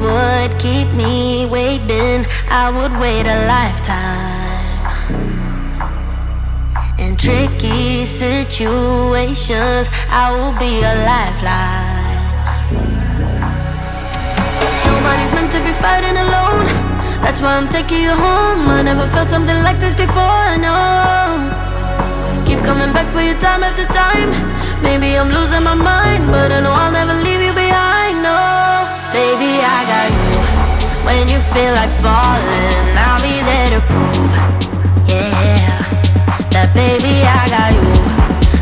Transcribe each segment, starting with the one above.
would keep me waiting, I would wait a lifetime. In tricky situations, I will be a lifeline. Nobody's meant to be fighting alone. That's why I'm taking you home. I never felt something like this before, no. Keep coming back for you time after time. Maybe I'm losing my mind, but I know I'll never leave you behind, no. Baby, I got you. When you feel like falling, I'll be there to prove, yeah, that baby, I got you.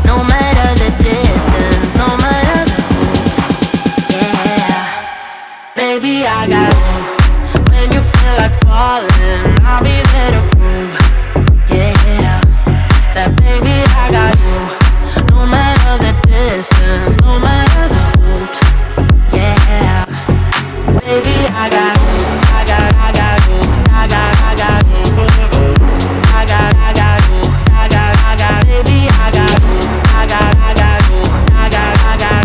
No matter the distance, no matter the moves, yeah, baby, I got you. When you feel like falling, I'll be there to prove, yeah, that baby, I got you. No matter the distance, no matter the hoops, yeah, baby, I got you. I got you. I got you. I got you. Baby, I got you. I got you. I got you.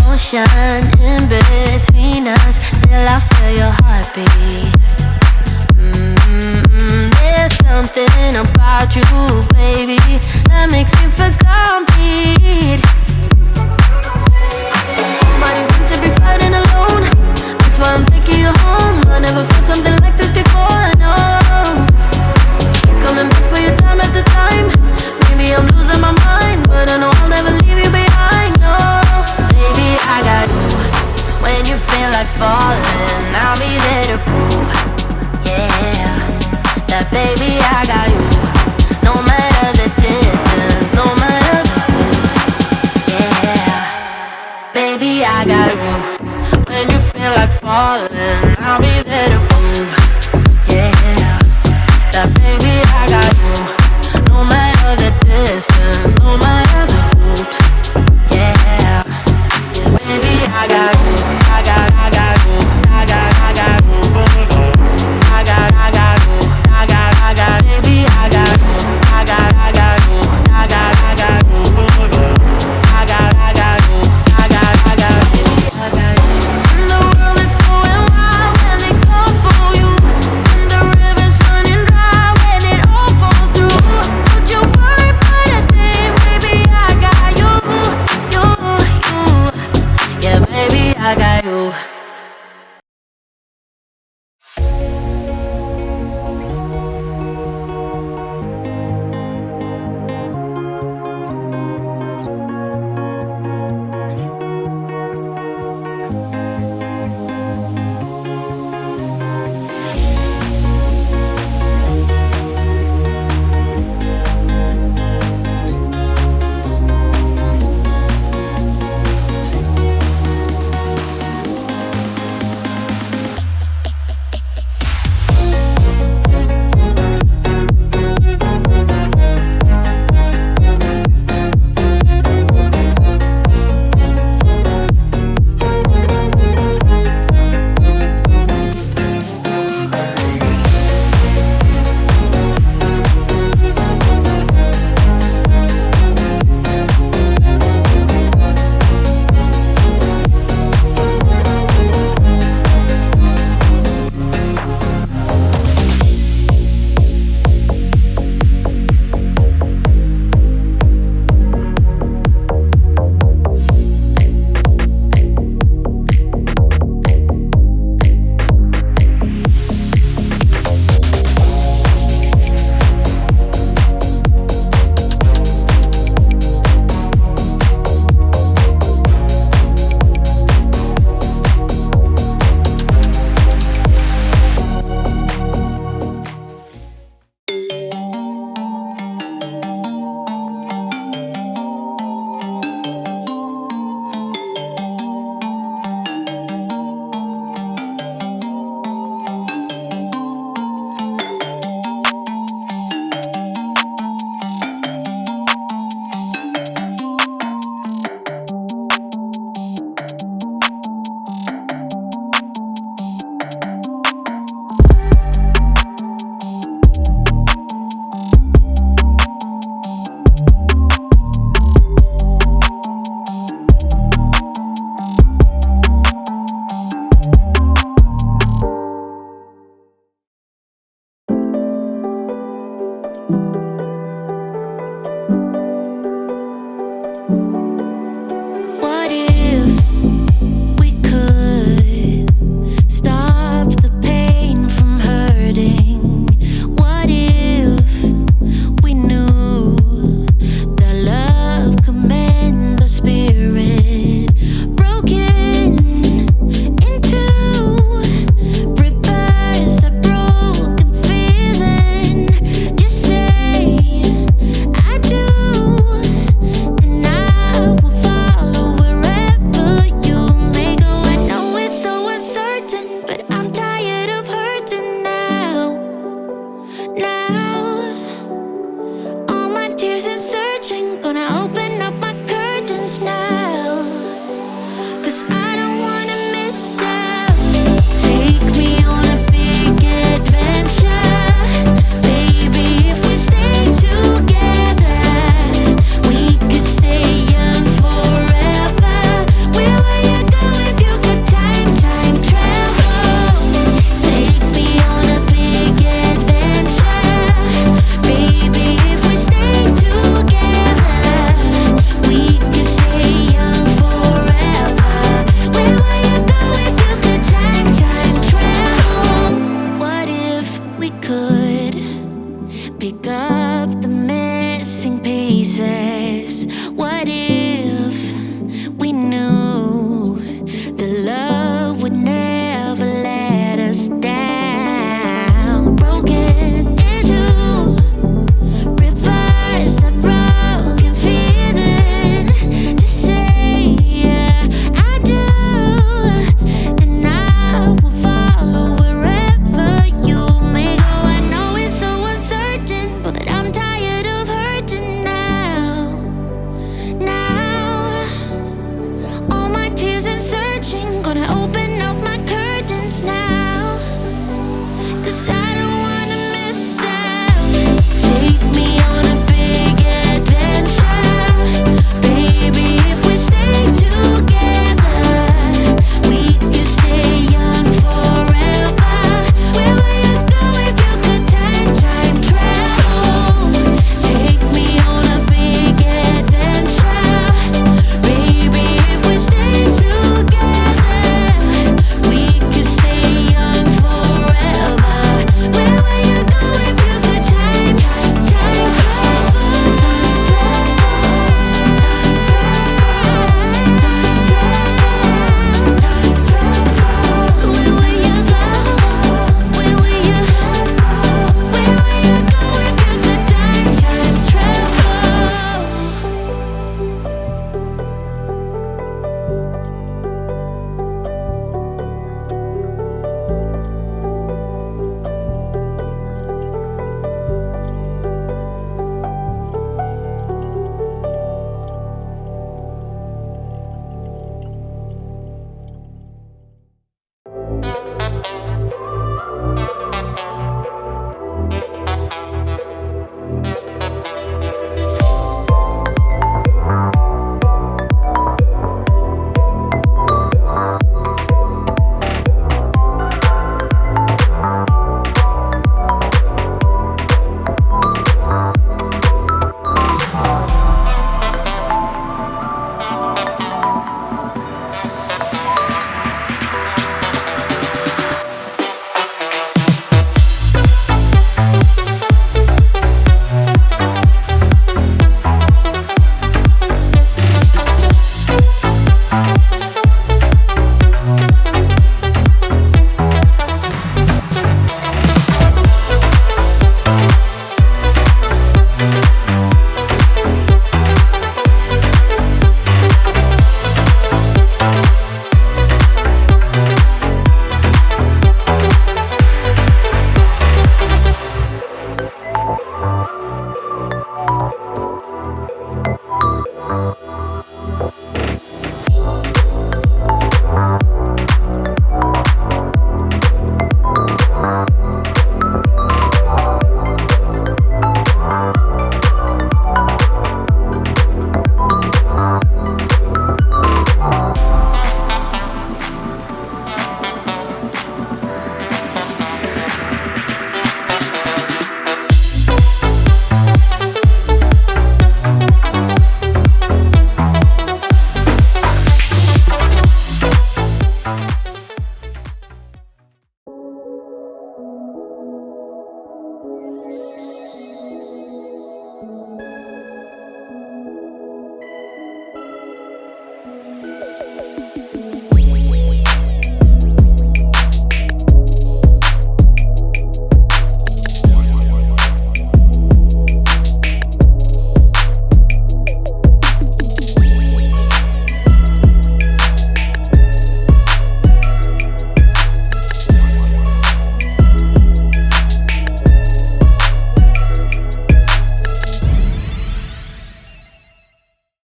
Ocean in between us, still I feel your heartbeat. There's something about you, baby, that makes me feel complete. Nobody's meant to be fighting alone. That's why I'm taking you home. I never felt something like this before, no. Keep coming back for you time after time. Maybe I'm losing my mind, but I know I'll never leave you behind, no. Baby, I got you. When you feel like falling, I'll be there to prove, yeah, that baby, I got you. No matter the distance, no matter the moves, yeah, baby, I got you. When you feel like falling, I'll be there to prove, yeah, that baby, I got you. No matter the distance, no matter the hoops, yeah, baby, I got you. I got you. I got you. I got you. I got you.